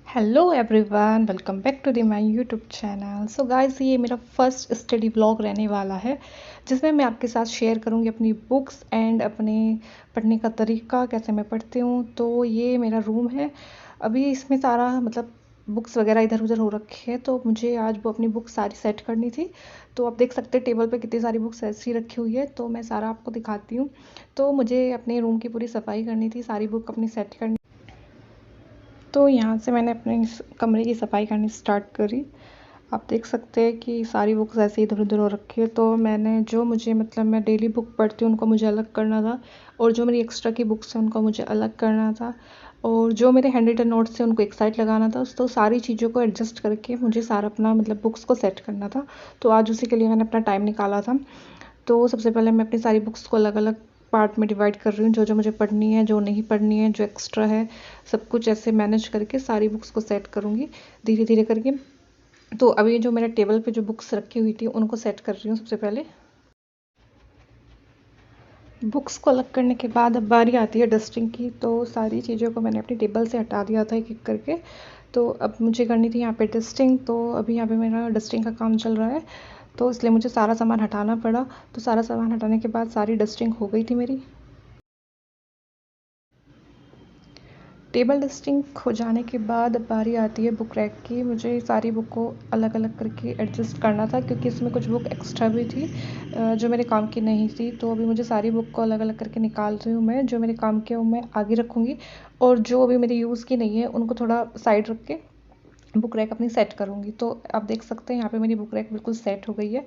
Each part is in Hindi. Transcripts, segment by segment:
Hello everyone, welcome back to the my YouTube channel. So guys, ये मेरा फर्स्ट स्टडी व्लॉग रहने वाला है जिसमें मैं आपके साथ शेयर करूंगी अपनी बुक्स एंड अपने पढ़ने का तरीका, कैसे मैं पढ़ती हूँ। तो ये मेरा रूम है। अभी इसमें सारा बुक्स वगैरह इधर उधर हो रखे हैं, तो मुझे आज वो अपनी बुक्स सारी सेट करनी थी। तो आप देख सकते हैं टेबल पे कितनी सारी बुक्स ऐसी रखी हुई है, तो मैं सारा आपको दिखाती हूँ। तो मुझे अपने रूम की पूरी सफाई करनी थी, सारी बुक अपनी सेट करनी। तो यहाँ से मैंने अपने इस कमरे की सफाई करनी स्टार्ट करी। आप देख सकते हैं कि सारी बुक्स ऐसे इधर उधर हो रखी है। तो मैंने जो मुझे मैं डेली बुक पढ़ती हूँ उनको मुझे अलग करना था, और जो मेरी एक्स्ट्रा की बुक्स हैं उनको मुझे अलग करना था, और जो मेरे हैंड रिटन नोट्स थे उनको एक साइड लगाना था। तो सारी चीज़ों को एडजस्ट करके मुझे सारा अपना बुक्स को सेट करना था। तो आज उसी के लिए मैंने अपना टाइम निकाला था। तो सबसे पहले मैं अपनी सारी बुक्स को अलग अलग पार्ट में डिवाइड कर रही हूँ, जो जो मुझे पढ़नी है, जो नहीं पढ़नी है, जो एक्स्ट्रा है, सब कुछ ऐसे मैनेज करके सारी बुक्स को सेट करूँगी धीरे धीरे करके। तो अभी जो मेरे टेबल पे जो बुक्स रखी हुई थी उनको सेट कर रही हूँ सबसे पहले। बुक्स को अलग करने के बाद अब बारी आती है डस्टिंग की। तो सारी चीज़ों को मैंने अपनी टेबल से हटा दिया था एक एक करके। तो अब मुझे करनी थी यहाँ पे डस्टिंग। तो अभी यहाँ पे मेरा डस्टिंग का काम चल रहा है, तो इसलिए मुझे सारा सामान हटाना पड़ा। तो सारा सामान हटाने के बाद सारी डस्टिंग हो गई थी मेरी। टेबल डस्टिंग हो जाने के बाद अब बारी आती है बुक रैक की। मुझे सारी बुक को अलग अलग करके एडजस्ट करना था, क्योंकि इसमें कुछ बुक एक्स्ट्रा भी थी जो मेरे काम की नहीं थी। तो अभी मुझे सारी बुक को अलग अलग करके निकाल रही हूँ मैं। जो मेरे काम के वो मैं आगे रखूँगी, और जो अभी मेरे यूज़ की नहीं है उनको थोड़ा साइड रख के बुक रैक अपनी सेट करूँगी। तो आप देख सकते हैं यहाँ पे मेरी बुक रैक बिल्कुल सेट हो गई है।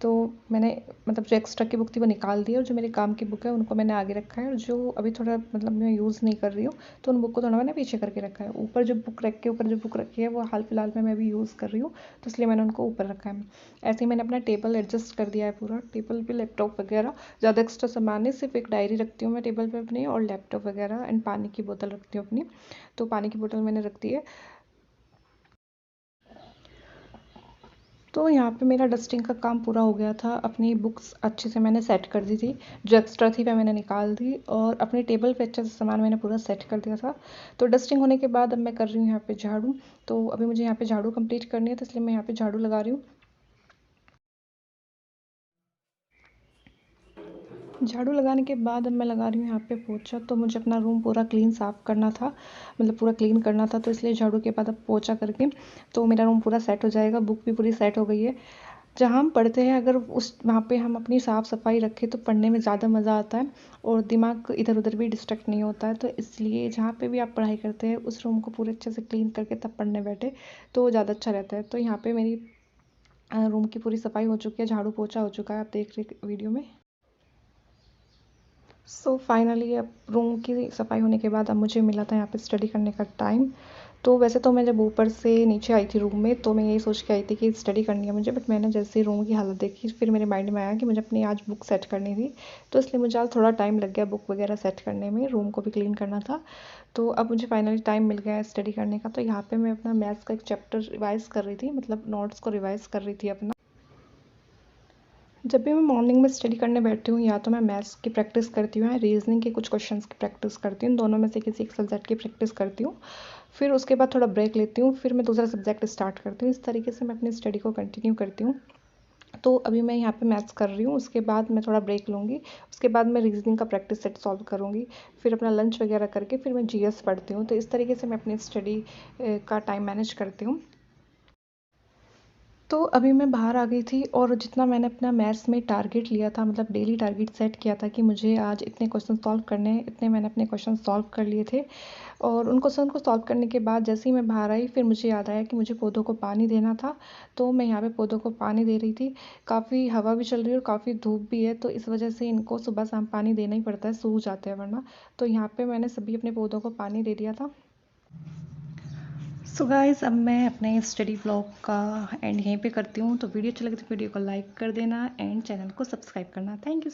तो मैंने जो एक्स्ट्रा की बुक थी वो निकाल दी, और जो मेरे काम की बुक है उनको मैंने आगे रखा है, और जो अभी थोड़ा मैं यूज़ नहीं कर रही हूँ तो उन बुक को थोड़ा मैंने पीछे करके रखा है। ऊपर जो बुक रैक के ऊपर जो बुक रखी है वो हाल फिलहाल में मैं अभी यूज़ कर रही हूँ, तो इसलिए मैंने उनको ऊपर रखा है। ऐसे ही मैंने अपना टेबल एडजस्ट कर दिया है पूरा। टेबल पे लैपटॉप वगैरह, ज़्यादा एक्स्ट्रा सामान नहीं, सिर्फ एक डायरी रखती हूँ मैं टेबल पे अपनी, और लैपटॉप वगैरह एंड पानी की बोतल रखती हूँ अपनी। तो पानी की बोतल मैंने रख दी है। तो यहाँ पे मेरा डस्टिंग का काम पूरा हो गया था। अपनी बुक्स अच्छे से मैंने सेट कर दी थी, जो एक्स्ट्रा थी वह मैंने निकाल दी, और अपने टेबल पे अच्छे से सामान मैंने पूरा सेट कर दिया था। तो डस्टिंग होने के बाद अब मैं कर रही हूँ यहाँ पे झाड़ू। तो अभी मुझे यहाँ पे झाड़ू कंप्लीट करनी है, तो इसलिए मैं यहाँ पे झाड़ू लगा रही हूँ। झाड़ू लगाने के बाद अब मैं लगा रही हूँ यहाँ पे पोछा। तो मुझे अपना रूम पूरा क्लीन साफ़ करना था, पूरा क्लीन करना था। तो इसलिए झाड़ू के बाद अब पोछा करके तो मेरा रूम पूरा सेट हो जाएगा। बुक भी पूरी सेट हो गई है। जहाँ हम पढ़ते हैं, अगर उस वहाँ पे हम अपनी साफ़ सफाई रखें तो पढ़ने में ज़्यादा मज़ा आता है, और दिमाग इधर उधर भी डिस्ट्रैक्ट नहीं होता है। तो इसलिए जहाँ पे भी आप पढ़ाई करते हैं उस रूम को पूरे अच्छे से क्लीन करके तब पढ़ने बैठे तो ज़्यादा अच्छा रहता है। तो यहाँ पे मेरी रूम की पूरी सफाई हो चुकी है, झाड़ू पोछा हो चुका है, आप देख रहे वीडियो में। सो फाइनली अब रूम की सफाई होने के बाद अब मुझे मिला था यहाँ पे स्टडी करने का टाइम। तो वैसे तो मैं जब ऊपर से नीचे आई थी रूम में, तो मैं यही सोच के आई थी कि स्टडी करनी है मुझे, बट मैंने जैसे ही रूम की हालत देखी फिर मेरे माइंड में आया कि मुझे अपनी आज बुक सेट करनी थी। तो इसलिए मुझे आज थोड़ा टाइम लग गया बुक वगैरह सेट करने में, रूम को भी क्लीन करना था। तो अब मुझे फाइनली टाइम मिल गया है स्टडी करने का। तो यहाँ पर मैं अपना मैथ्स का एक चैप्टर रिवाइज़ कर रही थी, नोट्स को रिवाइज़ कर रही थी अपना। जब भी मैं मॉर्निंग में स्टडी करने बैठती हूँ, या तो मैं मैथ्स की प्रैक्टिस करती हूँ या रीजनिंग के कुछ क्वेश्चंस की प्रैक्टिस करती हूँ। दोनों में से किसी एक सब्जेक्ट की प्रैक्टिस करती हूँ। फिर उसके बाद थोड़ा ब्रेक लेती हूँ, फिर मैं दूसरा सब्जेक्ट स्टार्ट करती हूँ। इस तरीके से मैं अपनी स्टडी को कंटिन्यू करती हूँ। तो अभी मैं यहाँ पे मैथ्स कर रही हूँ, उसके बाद मैं थोड़ा ब्रेक लूँगी। उसके बाद मैं रीजनिंग का प्रैक्टिस सेट सॉल्व करूँगी। फिर अपना लंच वगैरह करके फिर मैं जीएस पढ़ती हूँ। तो इस तरीके से मैं अपनी स्टडी का टाइम मैनेज करती हूँ। तो अभी मैं बाहर आ गई थी, और जितना मैंने अपना मैथ्स में टारगेट लिया था, डेली टारगेट सेट किया था कि मुझे आज इतने क्वेश्चन सॉल्व करने हैं, इतने मैंने अपने क्वेश्चन सॉल्व कर लिए थे। और उन क्वेश्चन को सॉल्व करने के बाद जैसे ही मैं बाहर आई, फिर मुझे याद आया कि मुझे पौधों को पानी देना था। तो मैं यहाँ पे पौधों को पानी दे रही थी। काफ़ी हवा भी चल रही है और काफ़ी धूप भी है, तो इस वजह से इनको सुबह शाम पानी देना ही पड़ता है, सूख जाते हैं वरना। तो यहाँ पे मैंने सभी अपने पौधों को पानी दे दिया था। सो गाइस, अब मैं अपने स्टडी व्लॉग का एंड यहीं पे करती हूँ। तो वीडियो अच्छा लगे तो वीडियो को लाइक कर देना एंड चैनल को सब्सक्राइब करना। Thank you.